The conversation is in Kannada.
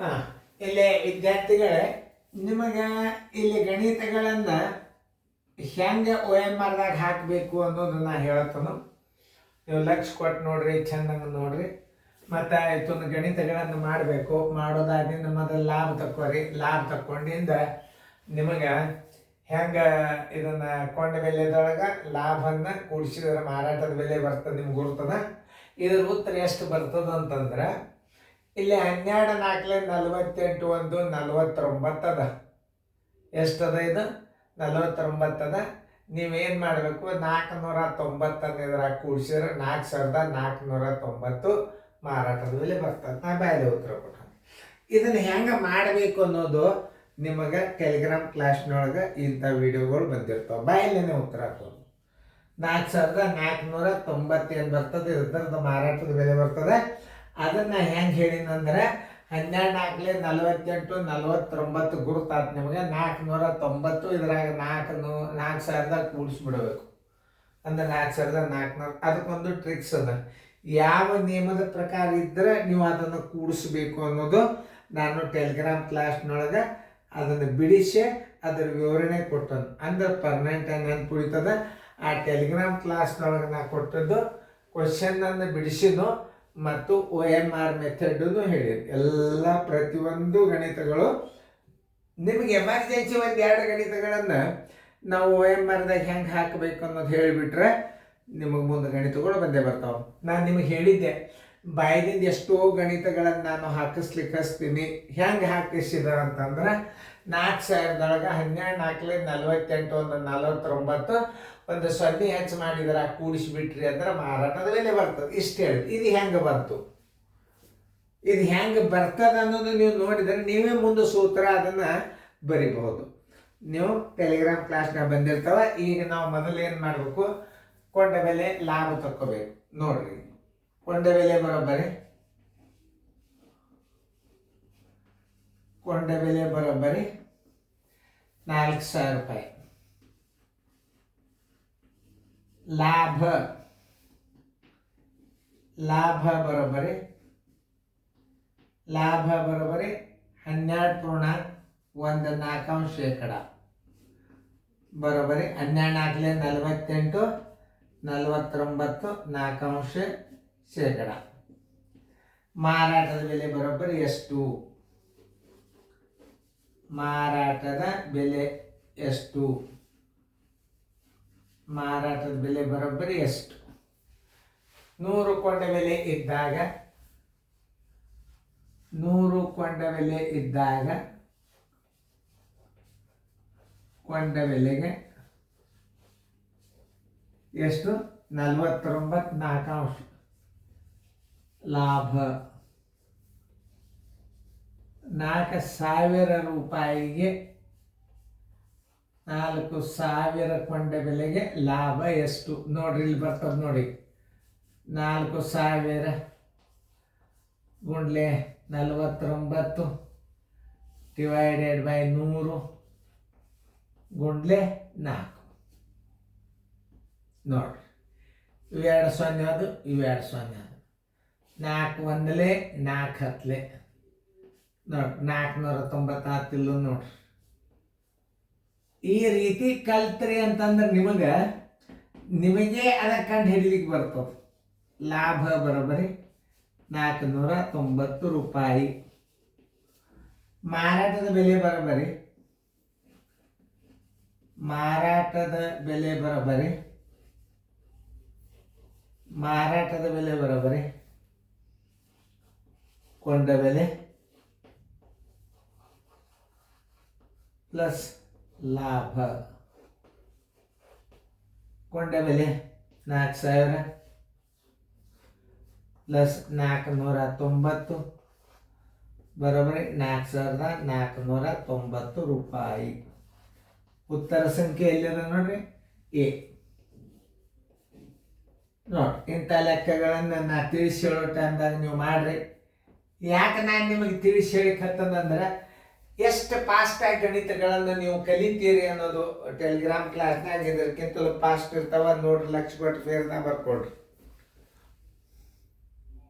ಹಾಂ, ಇಲ್ಲಿ ವಿದ್ಯಾರ್ಥಿಗಳೇ, ನಿಮಗೆ ಇಲ್ಲಿ ಗಣಿತಗಳನ್ನು ಹೆಂಗೆ OMRದಾಗ ಹಾಕಬೇಕು ಅನ್ನೋದನ್ನ ಹೇಳ್ತಾನು. ನೀವು ಲಕ್ಷ ಕೊಟ್ಟು ನೋಡ್ರಿ, ಚೆಂದಂಗೆ ನೋಡ್ರಿ. ಮತ್ತು ಇದನ್ನು ಗಣಿತಗಳನ್ನು ಮಾಡಬೇಕು. ಮಾಡೋದಾದಿಂದ ಮೊದಲು ಲಾಭ ತಕ್ಕೋರಿ. ಲಾಭ ತಕ್ಕೊಂಡಿಂದ ನಿಮಗೆ ಹೆಂಗೆ ಇದನ್ನು ಕೊಂಡ ಬೆಲೆದೊಳಗೆ ಲಾಭವನ್ನು ಕೂಡಿಸಿದ್ರೆ ಮಾರಾಟದ ಬೆಲೆ ಬರ್ತದೆ, ನಿಮ್ಗೆ ಗುರ್ತದ. ಇದ್ರ ಉತ್ತರ ಎಷ್ಟು ಬರ್ತದೆ ಅಂತಂದ್ರೆ, ಇಲ್ಲಿ 12 4 48 1 49 ಅದ. ಎಷ್ಟದ ಇದು? 49 ಅದ. ನೀವೇನು ಮಾಡಬೇಕು, 490 ಇದ್ರಾಗ ಕೂಡಿಸಿದ್ರೆ 4490 ಮಾರಾಟದ ಬೆಲೆ ಬರ್ತದೆ. ನಾ ಬಾಯಲ್ಲಿ ಉತ್ತರ ಕೊಟ್ಟ. ಇದನ್ನು ಹೆಂಗೆ ಮಾಡಬೇಕು ಅನ್ನೋದು ನಿಮಗೆ ಟೆಲಿಗ್ರಾಮ್ ಕ್ಲಾಸ್ನೊಳಗೆ ಇಂಥ ವಿಡಿಯೋಗಳು ಬಂದಿರ್ತಾವೆ. ಬಾಯಲ್ಲೇ ಉತ್ತರ ಹಾಕೋದು. 4490 ಏನು ಬರ್ತದೆ, ಇದ್ರದ್ದು ಮಾರಾಟದ ಬೆಲೆ ಬರ್ತದೆ. ಅದನ್ನು ಹೆಂಗೆ ಹೇಳಿನಂದ್ರೆ 12 4 48 49 ಗುರುತಾತ್ ನಿಮಗೆ. 490 ಇದ್ರಾಗ 4000 ಕೂಡಿಸ್ಬಿಡಬೇಕು. ಅಂದ್ರೆ 4400. ಅದಕ್ಕೊಂದು ಟ್ರಿಕ್ಸ್ ಅದ. ಯಾವ ನಿಯಮದ ಪ್ರಕಾರ ಇದ್ದರೆ ನೀವು ಅದನ್ನು ಕೂಡಿಸ್ಬೇಕು ಅನ್ನೋದು ನಾನು ಟೆಲಿಗ್ರಾಮ್ ಕ್ಲಾಸ್ನೊಳಗೆ ಅದನ್ನು ಬಿಡಿಸಿ ಅದರ ವಿವರಣೆ ಕೊಟ್ಟನು. ಅಂದ್ರೆ ಪರ್ಮನೆಂಟ್ ನೆನ್ಪುಳಿತದ. ಆ ಟೆಲಿಗ್ರಾಮ್ ಕ್ಲಾಸ್ನೊಳಗೆ ನಾ ಕೊಟ್ಟದ್ದು ಕ್ವಶನನ್ನು ಬಿಡಿಸಿನೋ ಮತ್ತು OMR ಮೆಥಡನ್ನು ಹೇಳಿದೆ. ಎಲ್ಲ ಪ್ರತಿಯೊಂದು ಗಣಿತಗಳು ನಿಮಗೆ ಎಮರ್ಜೆನ್ಸಿ 1-2 ಗಣಿತಗಳನ್ನು ನಾವು OMRದಾಗ ಹೆಂಗೆ ಹಾಕಬೇಕು ಅನ್ನೋದು ಹೇಳಿಬಿಟ್ರೆ ನಿಮಗೆ ಮುಂದೆ ಗಣಿತಗಳು ಬಂದೇ ಬರ್ತಾವೆ. ನಾನು ನಿಮಗೆ ಹೇಳಿದ್ದೆ, ಬಾಯದಿಂದ ಎಷ್ಟೋ ಗಣಿತಗಳನ್ನು ನಾನು ಹಚ್ತೀನಿ. ಹೆಂಗೆ ಹಾಕಿಸಿದ ಅಂತಂದ್ರೆ 4000ದೊಳಗೆ 12 4 48 49 ಒಂದು 0 ಹೆಚ್ಚು ಮಾಡಿದ್ರೆ ಕೂಡಿಸಿಬಿಟ್ರಿ ಅಂದ್ರೆ ಮಾರಾಟದ ಬೆಲೆ ಬರ್ತದೆ. ಇಷ್ಟು ಹೇಳಿ. ಇದು ಹೆಂಗೆ ಬಂತು, ಇದು ಹೆಂಗೆ ಬರ್ತದೆ ಅನ್ನೋದು ನೀವು ನೋಡಿದರೆ ನೀವೇ ಮುಂದೆ ಸೂತ್ರ ಅದನ್ನು ಬರಿಬಹುದು. ನೀವು ಟೆಲಿಗ್ರಾಮ್ ಕ್ಲಾಸ್ನಾಗ ಬಂದಿರ್ತಾವೆ. ಈಗ ನಾವು ಮೊದಲು ಏನು ಮಾಡಬೇಕು, ಕೊಂಡ ಬೆಲೆ ಲಾಭ ತಕ್ಕೋಬೇಕು. ನೋಡ್ರಿ, ಕೊಂಡ ಬೆಲೆ ಬರೋಬ್ಬರಿ 4000 ರೂಪಾಯಿ. ಲಾಭ ಬರೋಬ್ಬರಿ 12.14% ಬರೋಬ್ಬರಿ 12 4 48 49 ಮಾರಾಟದ ಬೆಲೆ ಬರೋಬ್ಬರಿ ಎಷ್ಟು? ಮಾರಾಟದ ಬೆಲೆ ಬರೋಬ್ಬರಿ ಎಷ್ಟು? 100 ಕೊಂಡ ಬೆಲೆ ಇದ್ದಾಗ ಕೊಂಡ ಬೆಲೆಗೆ ಎಷ್ಟು? 49.4% ಲಾಭ. 4000 ರೂಪಾಯಿಗೆ 4000 ಕೊಂಡ ಬೆಲೆಗೆ ಲಾಭ ಎಷ್ಟು? ನೋಡ್ರಿ, ಇಲ್ಲಿ ಬರ್ತದೆ ನೋಡಿ. 4000 ಗುಂಡ್ಲೆ 49 / 100 ಗುಂಡ್ಲೆ 4. ನೋಡ್ರಿ, ಇವೆರಡು 0 ಅದು, ಇವೆರಡು 0 ಅದು. 4 1 4 10 ನೋಡ್ರಿ, 490 ನೋಡ್ರಿ. ಈ ರೀತಿ ಕಲ್ತ್ರಿ ಅಂತಂದ್ರೆ ನಿಮಗೆ ಅದಕ್ಕೆ ಕಂಡು ಹಿಡಿಲಿಕ್ಕೆ ಬರ್ತದೆ. ಲಾಭ ಬರೋಬ್ಬರಿ 490 ರೂಪಾಯಿ. ಮಾರಾಟದ ಬೆಲೆ ಬರೋಬ್ಬರಿ ಕೊಂಡ ಬೆಲೆ ಪ್ಲಸ್ ಲಾಭ. ಕೊಂಡ ಬೆಲೆ 4000 ಪ್ಲಸ್ 490 ಬರೋಬ್ಬರಿ 4490 ರೂಪಾಯಿ. ಉತ್ತರ ಸಂಖ್ಯೆ ಎಲ್ಲಿದೆ ನೋಡ್ರಿ, ಎ. ನೋಡಿ, ಇಂಥ ಲೆಕ್ಕಗಳನ್ನು ನಾನು ತಿಳಿಸಿ ಹೇಳೋ ಟೈಮ್ದಾಗ ನೀವು ಮಾಡ್ರಿ. ಯಾಕೆ ನಾನು ನಿಮಗೆ ತಿಳಿಸಿ ಹೇಳಿಕತ್ತಂದ್ರೆ ಎಷ್ಟು ಫಾಸ್ಟಾಗಿ ಗಣಿತಗಳನ್ನು ನೀವು ಕಲಿತೀರಿ ಅನ್ನೋದು ಟೆಲಿಗ್ರಾಮ್ ಕ್ಲಾಸ್ನಾಗ ಇದಕ್ಕಿಂತಲೂ ಫಾಸ್ಟ್ ಇರ್ತಾವ. ನೋಡ್ರಿ, ಲಕ್ಷ ಕೊಟ್ಟು ಫೇರ್ನ ಬರ್ಕೊಡ್ರಿ.